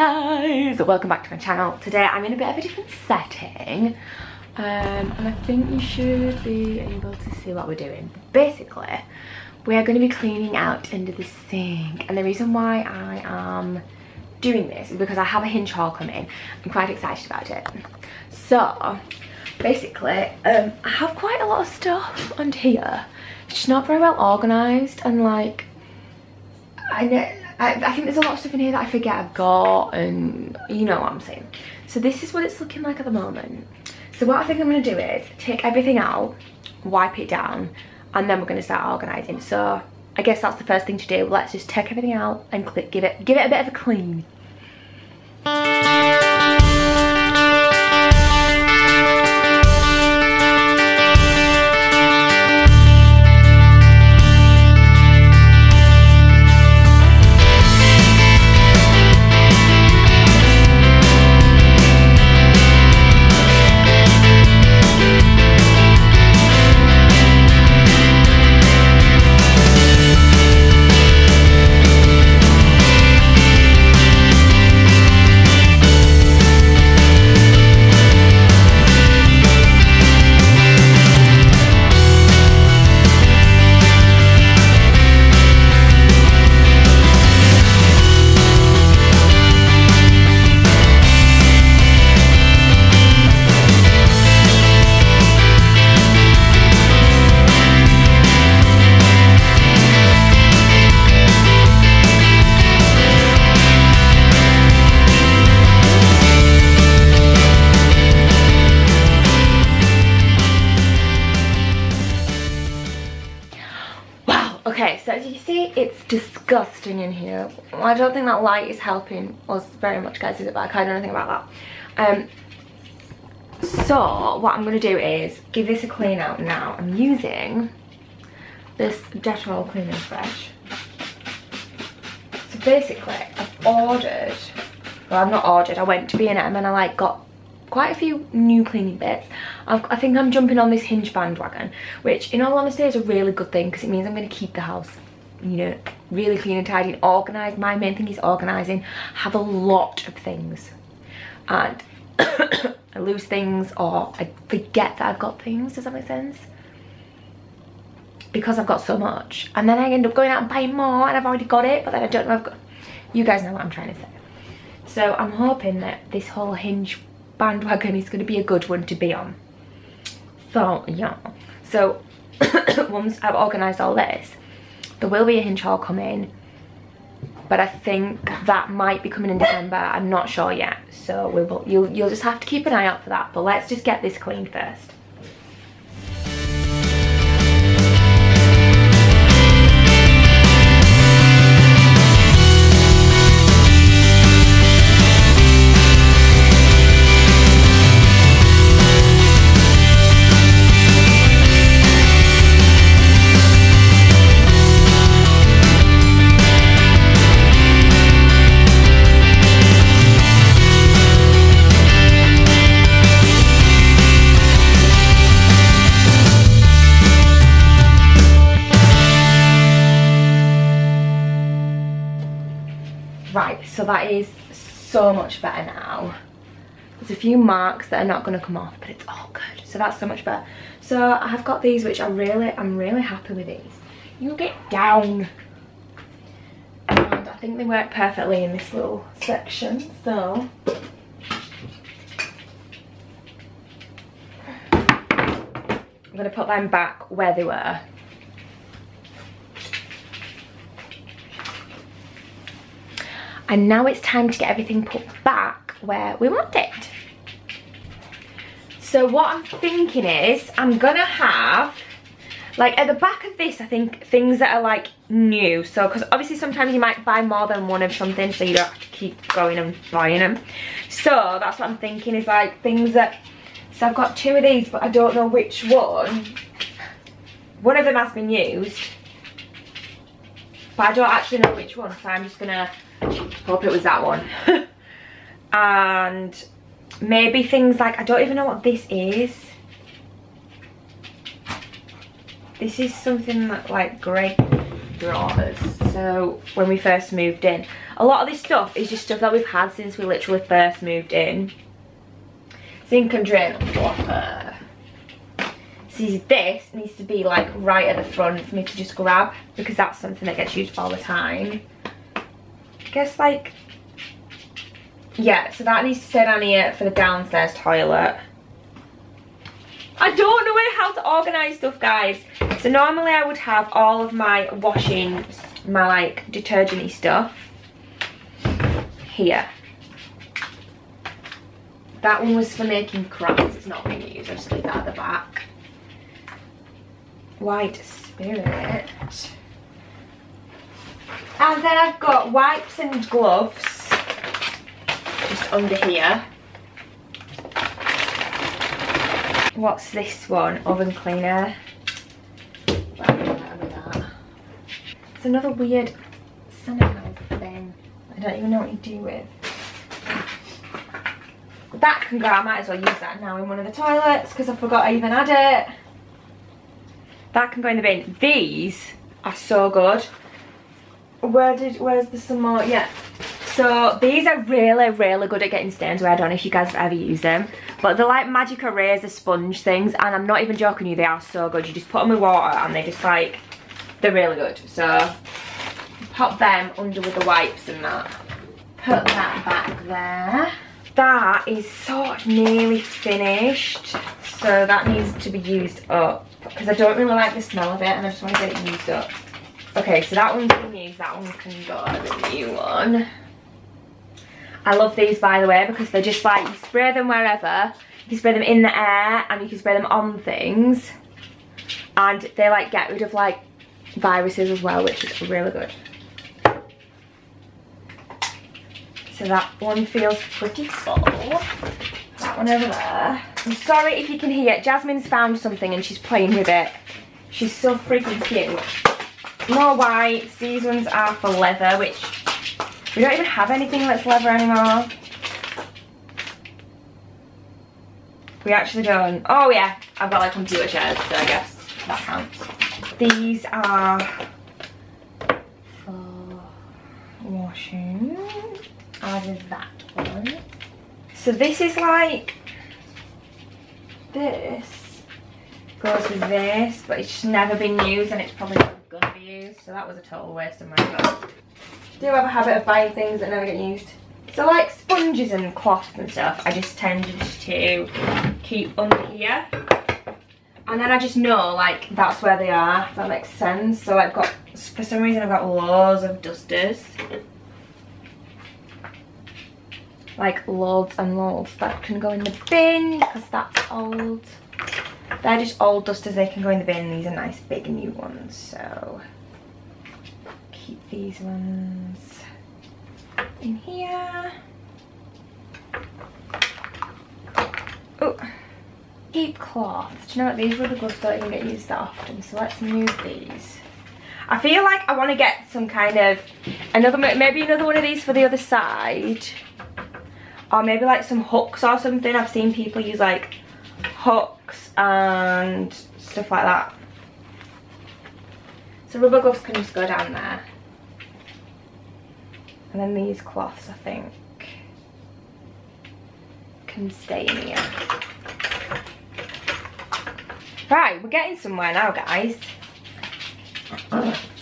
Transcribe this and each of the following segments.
guys, welcome back to my channel. Today I'm in a bit of a different setting and I think you should be able to see what we're doing. Basically, we are going to be cleaning out under the sink, and the reason why I am doing this is because I have a Hinch haul coming. I'm quite excited about it. So basically, I have quite a lot of stuff under here. It's just not very well organised, and like I think there's a lot of stuff in here that I forget I've got, and you know what I'm saying. So this is what it's looking like at the moment. So what I think I'm going to do is take everything out, wipe it down, and then we're going to start organising. So I guess that's the first thing to do. Let's just take everything out and give it a bit of a clean. Okay, so as you see, it's disgusting in here. I don't think that light is helping us very much, guys, is it? But I kind of know nothing about that. So what I'm going to do is give this a clean out now. I'm using this Dettol Clean and Fresh. So basically, I've ordered, well, I've not ordered, I went to B&M and I like got quite a few new cleaning bits. I think I'm jumping on this Hinch bandwagon, which in all honesty is a really good thing because it means I'm going to keep the house, you know, really clean and tidy and organised. My main thing is organising. I have a lot of things and I lose things or I forget that I've got things. Does that make sense? Because I've got so much, and then I end up going out and buying more and I've already got it, but then I don't know I've got. You guys know what I'm trying to say. So I'm hoping that this whole Hinch bandwagon is going to be a good one to be on. So yeah, so once I've organised all this, there will be a Hinch haul coming, but I think that might be coming in December. I'm not sure yet, so you'll just have to keep an eye out for that. But let's just get this cleaned first. Right, so that is so much better now. There's a few marks that are not going to come off, but it's all good. So that's so much better. So I have got these, which I'm really happy with these. You get down. And I think they work perfectly in this little section. So I'm going to put them back where they were. And now it's time to get everything put back where we want it. So what I'm thinking is I'm gonna have, like at the back of this, I think things that are like new. So, because obviously sometimes you might buy more than one of something, so you don't have to keep going and buying them. So that's what I'm thinking is like things that, so I've got two of these, but I don't know which one. One of them has been used, but I don't actually know which one, so I'm just gonna hope it was that one. And maybe things like, I don't even know what this is. This is something that like great. drawers. So when we first moved in, a lot of this stuff is just stuff that we've had since we literally first moved in. Sink and drain water. See, this needs to be like right at the front for me to just grab, because that's something that gets used all the time. I guess like, yeah, so that needs to stay down here for the downstairs toilet. I don't know how to organise stuff, guys. So normally I would have all of my washing, my like detergent-y stuff here. That one was for making crafts, it's not being used, I'll just leave that at the back. White spirit. And then I've got wipes and gloves just under here. What's this one? Oven cleaner. It's another weird sanitizer thing. I don't even know what you do with. That can go, I might as well use that now in one of the toilets because I forgot I even had it. That can go in the bin. These are so good. Where's the some more? Yeah. So these are really, really good at getting stains away. I don't know if you guys have ever used them. But they're like magic eraser sponge things, and I'm not even joking you, they are so good. You just put them with water and they just like, they're really good. So pop them under with the wipes and that. Put that back there. That is sort of nearly finished. So that needs to be used up because I don't really like the smell of it and I just want to get it used up. Okay, so that one's been used, that one can go to the new one. I love these, by the way, because they're just like, you spray them wherever, you can spray them in the air and you can spray them on things, and they like get rid of like viruses as well, which is really good. So that one feels pretty full. That one over there. I'm sorry if you can hear, Jasmine's found something and she's playing with it. She's so freaking cute. More whites, these ones are for leather, which we don't even have anything that's leather anymore. We actually don't. Oh yeah, I've got like computer chairs, so I guess that counts. These are for washing, as is that one. So this is like, this goes with this, but it's just never been used and it's probably not gonna be used, so that was a total waste of money. I do have a habit of buying things that never get used. So like sponges and cloth and stuff, I just tend to keep under here. And then I just know like that's where they are, if that makes sense. So I've got, for some reason I've got loads of dusters. Like loads and loads that can go in the bin because that's old. They're just old dusters, they can go in the bin. These are nice big new ones, so keep these ones in here. Oh, keep cloths. Do you know what, these rubber gloves don't even get used that often, so let's move these. I feel like I want to get some kind of maybe another one of these for the other side, or maybe like some hooks or something. I've seen people use like hooks and stuff like that. So rubber gloves can just go down there. And then these cloths, I think, can stay in here. Right, we're getting somewhere now, guys.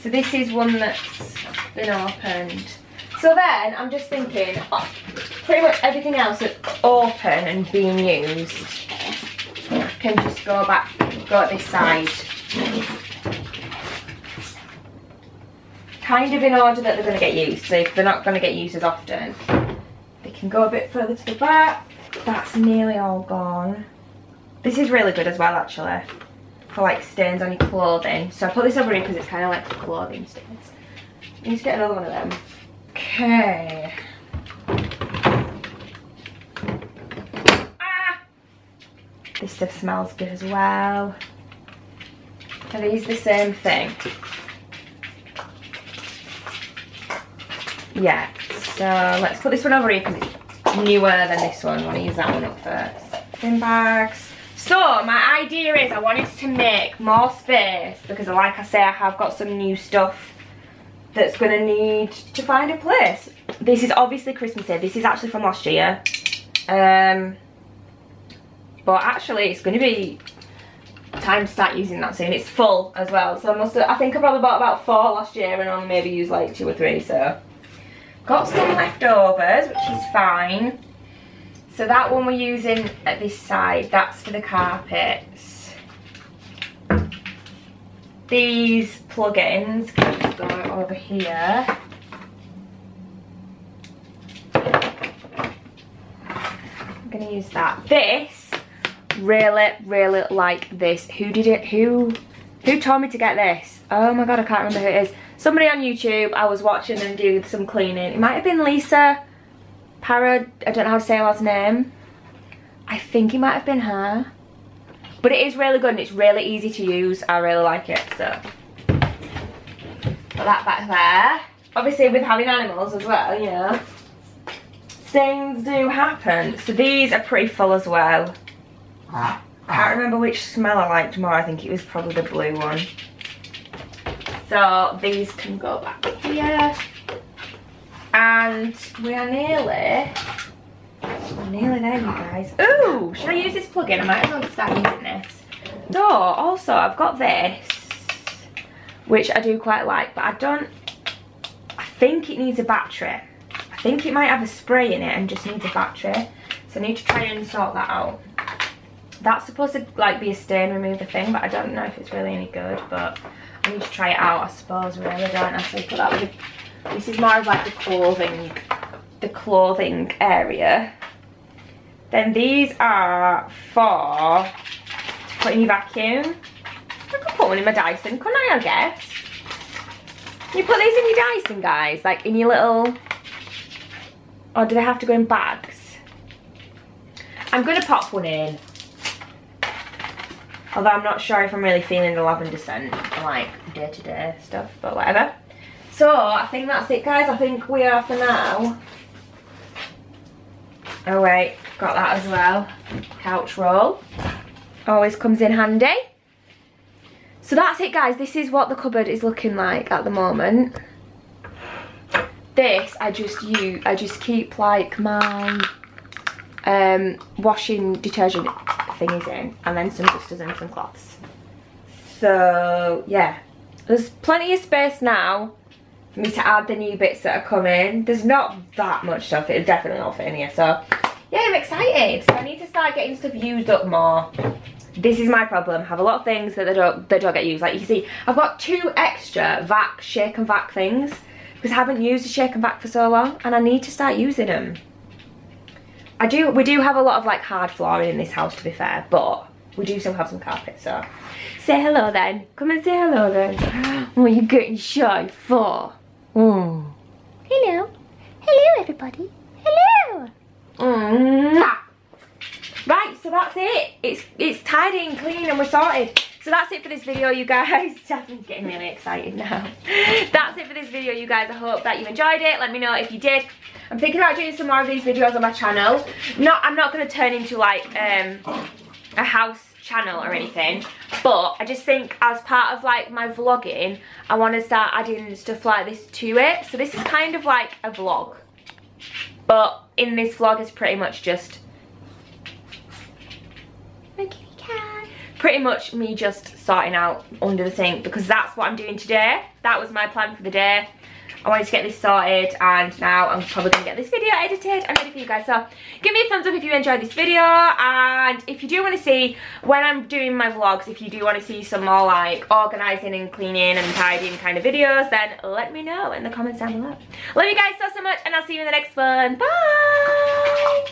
So this is one that's been opened. So then, I'm just thinking, pretty much everything else that's open and being used can just go at this side. Kind of in order that they're going to get used. So if they're not going to get used as often, they can go a bit further to the back. That's nearly all gone. This is really good as well, actually, for like stains on your clothing. So I put this over here because it's kind of like clothing stains. I need to get another one of them. Okay. Ah! This stuff smells good as well. Are these the same thing? Yeah, so let's put this one over here because it's newer than this one. I want to use that one up first. Bin bags. So my idea is I wanted to make more space because, like I say, I have got some new stuff that's going to need to find a place. This is obviously Christmassy. This is actually from last year. But actually it's going to be time to start using that soon. It's full as well, so I think I probably bought about 4 last year and only maybe used like 2 or 3, so got some leftovers, which is fine. So that one we're using at this side, that's for the carpets. These plugins can just go over here. I'm gonna use that. This, really like this. Who did it? Who told me to get this? Oh my god, I can't remember who it is. Somebody on YouTube. I was watching them do some cleaning. It might have been Lisa Para, I don't know how to say her last name. I think it might have been her. But it is really good and it's really easy to use. I really like it, so. Put that back there. Obviously with having animals as well, you know, things do happen. So these are pretty full as well. I can't remember which smell I liked more. I think it was probably the blue one. So these can go back here. And we are nearly there, you guys. Ooh, should I use this plug-in? I might as well start using this. So, also, I've got this, which I do quite like, but I think it needs a battery. I think it might have a spray in it and just needs a battery. So I need to try and sort that out. That's supposed to, like, be a stain remover thing, but I don't know if it's really any good, but I need to try it out, I suppose, really, don't I? So I put that with. This is more of like the clothing area. Then these are for to put in your vacuum. I could put one in my Dyson, couldn't I guess? You put these in your Dyson, guys, like in your little, or do they have to go in bags? I'm gonna pop one in. Although I'm not sure if I'm really feeling the lavender scent for like day-to-day stuff, but whatever. So, I think that's it, guys. I think we are for now. Oh wait, got that as well. Couch roll. Always comes in handy. So that's it, guys. This is what the cupboard is looking like at the moment. This, I just keep like my washing detergent thingies in. And then some dusters and some cloths. So, yeah. There's plenty of space now for me to add the new bits that are coming. There's not that much stuff, it'll definitely not fit in here, so yeah, I'm excited. So I need to start getting stuff used up more. This is my problem, I have a lot of things that don't get used. Like you can see, I've got 2 extra shake and vac things because I haven't used a shake and vac for so long and I need to start using them. We do have a lot of like hard flooring in this house, to be fair, but we do still have some carpet, so say hello then. Come and say hello then. What are you getting shy for? Oh. Hello. Hello, everybody. Hello. Right, so that's it. It's tidy and clean and we're sorted. So that's it for this video, you guys. Jasmine's getting really excited now. That's it for this video, you guys. I hope that you enjoyed it. Let me know if you did. I'm thinking about doing some more of these videos on my channel. I'm not going to turn into like a house channel or anything, but I just think as part of like my vlogging, I want to start adding stuff like this to it. So this is kind of like a vlog, but in this vlog it's pretty much just my kitty cat. Pretty much me just sorting out under the sink because that's what I'm doing today. That was my plan for the day. I wanted to get this sorted and now I'm probably going to get this video edited and ready for you guys. So give me a thumbs up if you enjoyed this video, and if you do want to see when I'm doing my vlogs, if you do want to see some more like organising and cleaning and tidying kind of videos, then let me know in the comments down below. Love you guys so much and I'll see you in the next one. Bye!